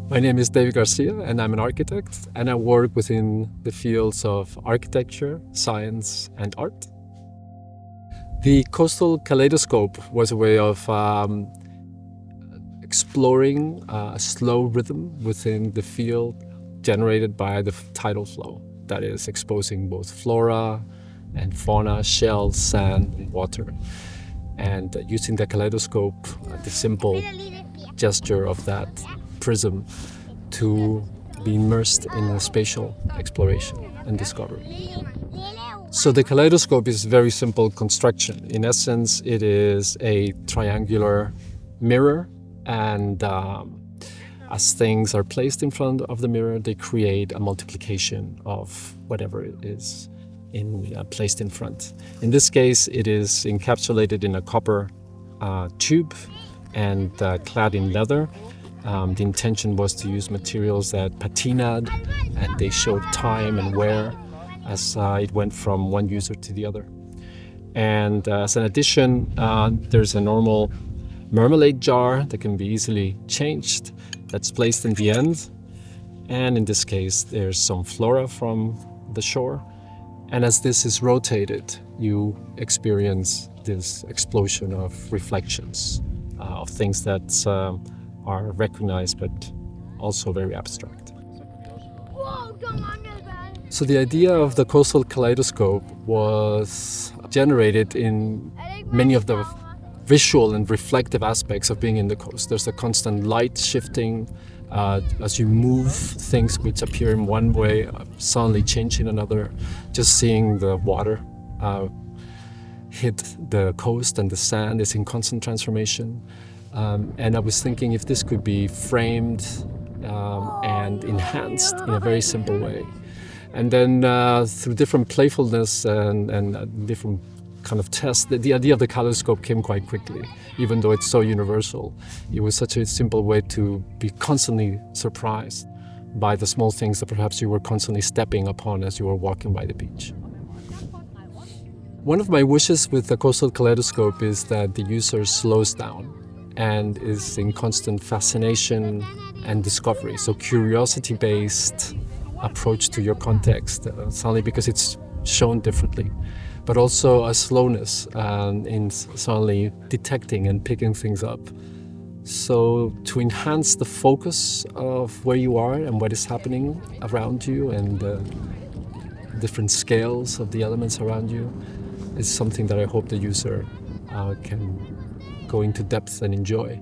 My name is David Garcia, and I'm an architect, and I work within the fields of architecture, science, and art. The Kystkalejdoskop was a way of exploring a slow rhythm within the field generated by the tidal flow, that is, exposing both flora and fauna, shells, sand, and water. And using the kaleidoscope, the simple gesture of that prism, to be immersed in a spatial exploration and discovery. So the kaleidoscope is a very simple construction. In essence, it is a triangular mirror, and as things are placed in front of the mirror, they create a multiplication of whatever it is placed in front. In this case, it is encapsulated in a copper tube and clad in leather. The intention was to use materials that patinaed, and they showed time and wear as it went from one user to the other. And as an addition, there's a normal marmalade jar that can be easily changed, that's placed in the end. And in this case, there's some flora from the shore. And as this is rotated, you experience this explosion of reflections of things that are recognized but also very abstract. So the idea of the Kystkalejdoskop was generated in many of the visual and reflective aspects of being in the coast. There's a constant light shifting as you move, things which appear in one way suddenly change in another. Just seeing the water hit the coast and the sand is in constant transformation. And I was thinking if this could be framed and enhanced in a very simple way. And then through different playfulness and different kind of tests, the idea of the kaleidoscope came quite quickly, even though it's so universal. It was such a simple way to be constantly surprised by the small things that perhaps you were constantly stepping upon as you were walking by the beach. One of my wishes with the Kystkalejdoskop is that the user slows down and is in constant fascination and discovery. So curiosity-based approach to your context, suddenly because it's shown differently, but also a slowness in suddenly detecting and picking things up. So to enhance the focus of where you are and what is happening around you and the different scales of the elements around you is something that I hope the user can go into depth and enjoy.